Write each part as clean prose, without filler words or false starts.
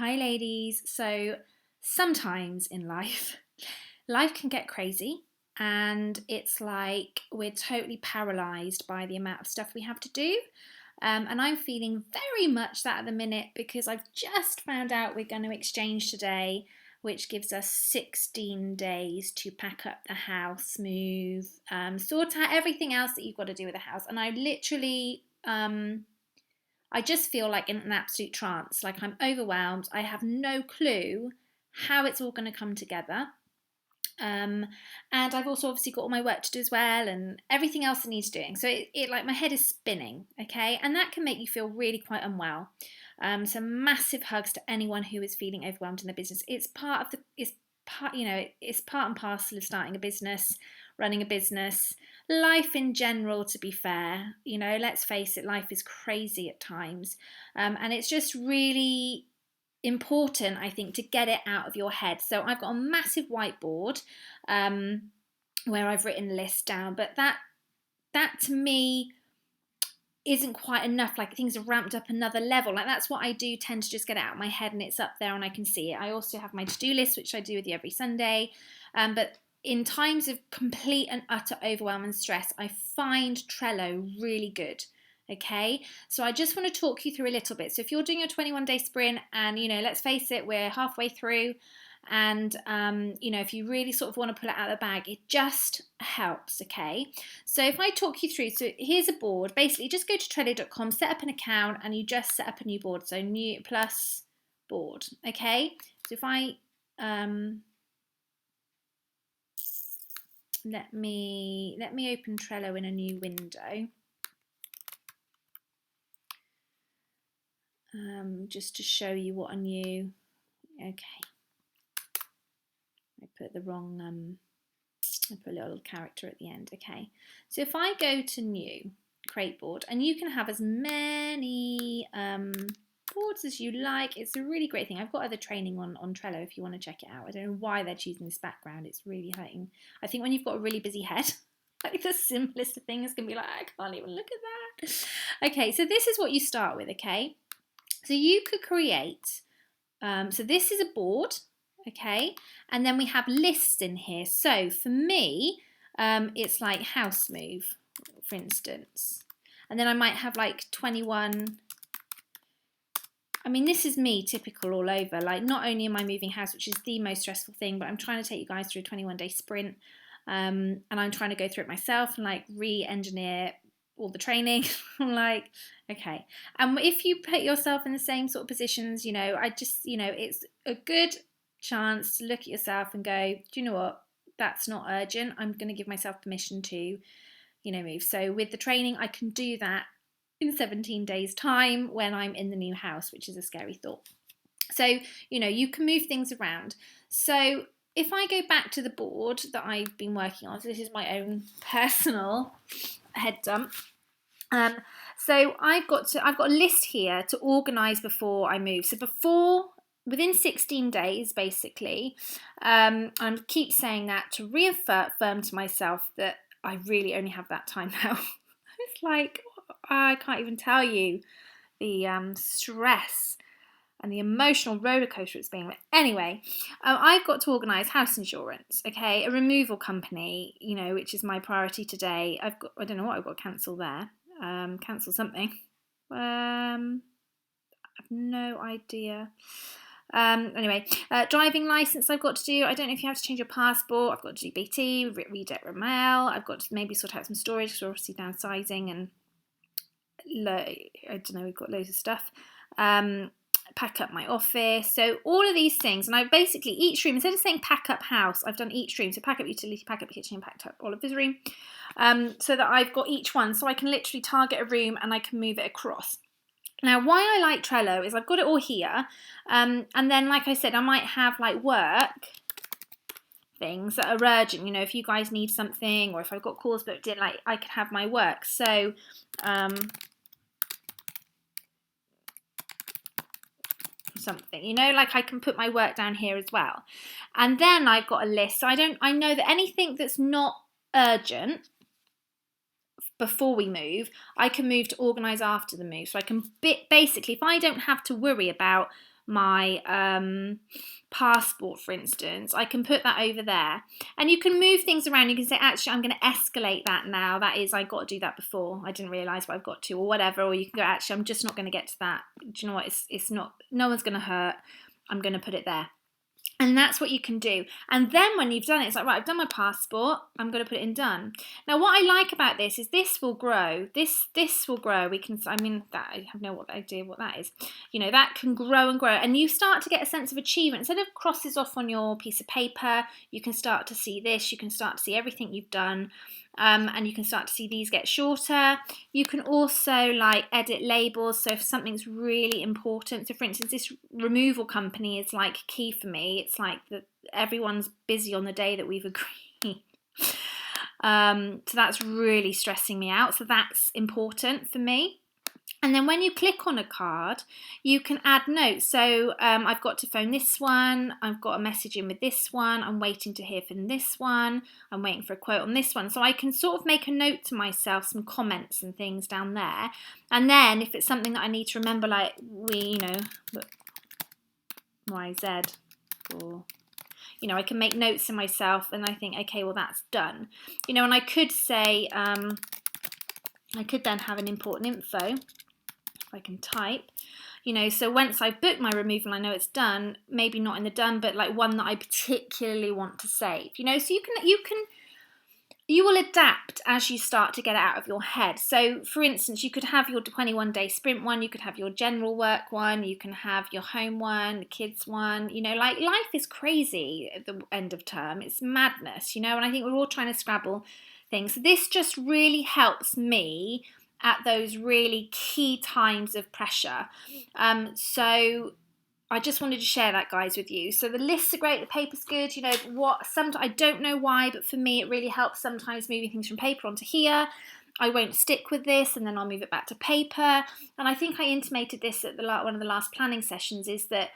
Hi, ladies. So sometimes in life, life can get crazy, and it's like we're totally paralyzed by the amount of stuff we have to do. And I'm feeling very much that at the minute because I've just found out we're going to exchange today, which gives us 16 days to pack up the house, move, sort out everything else that you've got to do with the house. And I just feel like in an absolute trance, like I'm overwhelmed. I have no clue how it's all going to come together. Um, and I've also obviously got all my work to do as well and everything else that needs doing. So it like my head is spinning, okay? And that can make you feel really quite unwell. So massive hugs to anyone who is feeling overwhelmed in their business. It's part and parcel of starting a business, running a business, life in general, to be fair. Let's face it, life is crazy at times. And it's just really important, I think, to get it out of your head. So I've got a massive whiteboard where I've written lists down, but that to me isn't quite enough. Like, things are ramped up another level. Like, that's what I do, tend to just get it out of my head and it's up there and I can see it. I also have my to-do list, which I do with you every Sunday. But in times of complete and utter overwhelm and stress, I find Trello really good. Okay, so I just want to talk you through a little bit. So if you're doing your 21-day sprint and, let's face it, we're halfway through, and, if you really sort of want to pull it out of the bag, it just helps, okay? So if I talk you through, so here's a board. Basically, just go to Trello.com, set up an account, and you just set up a new board. So new plus board, okay? So if I, let me open Trello in a new window. Just to show you what a new, okay. I put the wrong, I put a little character at the end, okay. So if I go to new, create board, and you can have as many boards as you like. It's a really great thing. I've got other training on Trello if you want to check it out. I don't know why they're choosing this background. It's really hurting. I think when you've got a really busy head, like the simplest of things can be like, I can't even look at that. Okay, so this is what you start with, okay? So you could create, so this is a board, okay? And then we have lists in here. So for me, it's like house move, for instance. And then I might have like 21. I mean, this is me, typical all over. Like, not only am I moving house, which is the most stressful thing, but I'm trying to take you guys through a 21-day sprint. And I'm trying to go through it myself and like re-engineer all the training. I'm like, okay. And if you put yourself in the same sort of positions, it's a good chance to look at yourself and go, do you know what? That's not urgent. I'm going to give myself permission to, move. So with the training, I can do that in 17 days time when I'm in the new house, which is a scary thought. So, you can move things around. So if I go back to the board that I've been working on, so this is my own personal head dump. So I've got a list here to organise before I move. So within 16 days, basically, I keep saying that to reaffirm to myself that I really only have that time now. It's like, I can't even tell you the stress and the emotional roller coaster it's been. But anyway, I've got to organise house insurance, okay, a removal company, which is my priority today. I don't know what I've got to cancel there. Cancel something. I have no idea. Anyway, driving license I've got to do. I don't know if you have to change your passport. I've got to do BT, redebt Mail. I've got to maybe sort out some storage because we're obviously downsizing and I don't know, we've got loads of stuff. Pack up my office. So all of these things, and I basically, each room, instead of saying pack up house, I've done each room. So pack up utility, pack up kitchen, packed up Oliver's room, so that I've got each one. So I can literally target a room and I can move it across. Now, why I like Trello is I've got it all here. And then, like I said, I might have like work things that are urgent. If you guys need something or if I've got calls booked in, like I could have my work. So, something, like I can put my work down here as well. And then I've got a list. So I know that anything that's not urgent before we move, I can move to organise after the move. So I can basically, if I don't have to worry about my passport, for instance, I can put that over there. And you can move things around. You can say, actually, I'm going to escalate that now. That is, I got to do that before. I didn't realise what I've got to, or whatever. Or you can go, actually, I'm just not going to get to that. Do you know what? It's not, no one's going to hurt. I'm going to put it there. And that's what you can do. And then when you've done it, it's like, right, I've done my passport. I'm going to put it in done. Now, what I like about this is this will grow. This will grow. I have no idea what that is. That can grow and grow. And you start to get a sense of achievement. Instead of crosses off on your piece of paper, you can start to see this. You can start to see everything you've done. And you can start to see these get shorter. You can also edit labels. So if something's really important, so for instance, this removal company is key for me. It's that everyone's busy on the day that we've agreed. So that's really stressing me out. So that's important for me. And then when you click on a card, you can add notes. So I've got to phone this one. I've got a message in with this one. I'm waiting to hear from this one. I'm waiting for a quote on this one. So I can sort of make a note to myself, some comments and things down there. And then if it's something that I need to remember, YZ, or I can make notes to myself and I think, okay, well, that's done. And I could say, I could then have an important info. I can type, so once I've booked my removal, I know it's done, maybe not in the done, but one that I particularly want to save, so you will adapt as you start to get it out of your head. So for instance, you could have your 21-day sprint one, you could have your general work one, you can have your home one, the kids one, life is crazy at the end of term, it's madness, and I think we're all trying to scrabble things. So this just really helps me at those really key times of pressure. So I just wanted to share that, guys, with you. So the lists are great, the paper's good, sometimes I don't know why, but for me it really helps sometimes moving things from paper onto here. I won't stick with this and then I'll move it back to paper. And I think I intimated this at one of the last planning sessions, is that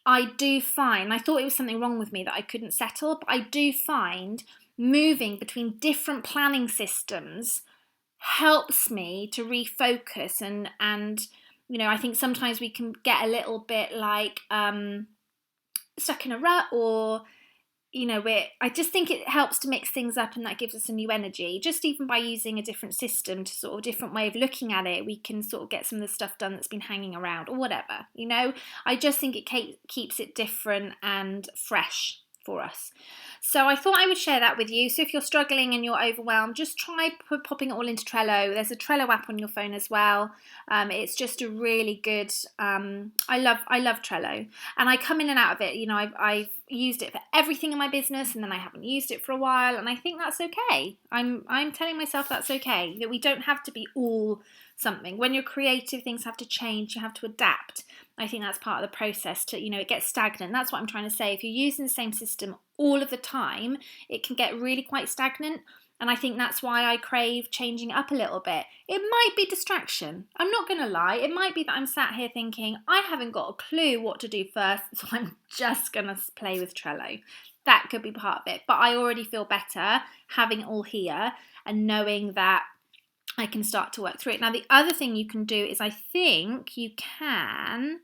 I do find, I thought it was something wrong with me that I couldn't settle, but I do find moving between different planning systems helps me to refocus and I think sometimes we can get a little bit stuck in a rut, or I just think it helps to mix things up, and that gives us a new energy. Just even by using a different system, to sort of different way of looking at it, we can sort of get some of the stuff done that's been hanging around or whatever. I just think it keeps it different and fresh for us. So I thought I would share that with you. So if you're struggling and you're overwhelmed, just try popping it all into Trello. There's a Trello app on your phone as well. It's just a really good, I love Trello, and I come in and out of it. I've used it for everything in my business, and then I haven't used it for a while, and I think that's okay. I'm telling myself that's okay, that we don't have to be all something. When you're creative, things have to change, you have to adapt. I think that's part of the process to, it gets stagnant. That's what I'm trying to say. If you're using the same system all of the time, it can get really quite stagnant. And I think that's why I crave changing it up a little bit. It might be distraction. I'm not going to lie. It might be that I'm sat here thinking, I haven't got a clue what to do first, so I'm just going to play with Trello. That could be part of it. But I already feel better having it all here and knowing that I can start to work through it. Now, the other thing you can do is, I think you can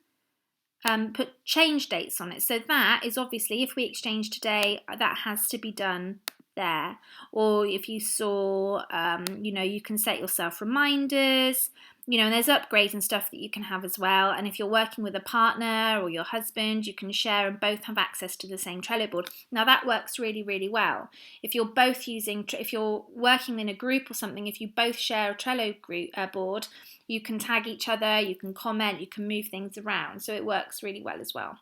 put change dates on it. So that is obviously, if we exchange today, that has to be done there. Or if you saw, you can set yourself reminders, and there's upgrades and stuff that you can have as well. And if you're working with a partner or your husband, you can share and both have access to the same Trello board. Now that works really, really well. If you're working in a group or something, if you both share a Trello group board, you can tag each other, you can comment, you can move things around. So it works really well as well.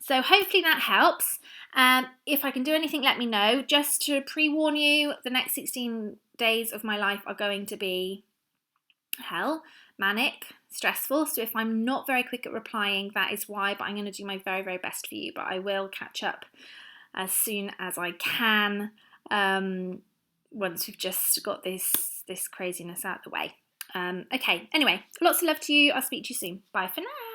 So hopefully that helps. If I can do anything, let me know. Just to pre-warn you, the next 16 days of my life are going to be hell, manic, stressful. So if I'm not very quick at replying, that is why, but I'm going to do my very, very best for you. But I will catch up as soon as I can, once we've just got this craziness out of the way. Okay, anyway, lots of love to you. I'll speak to you soon. Bye for now.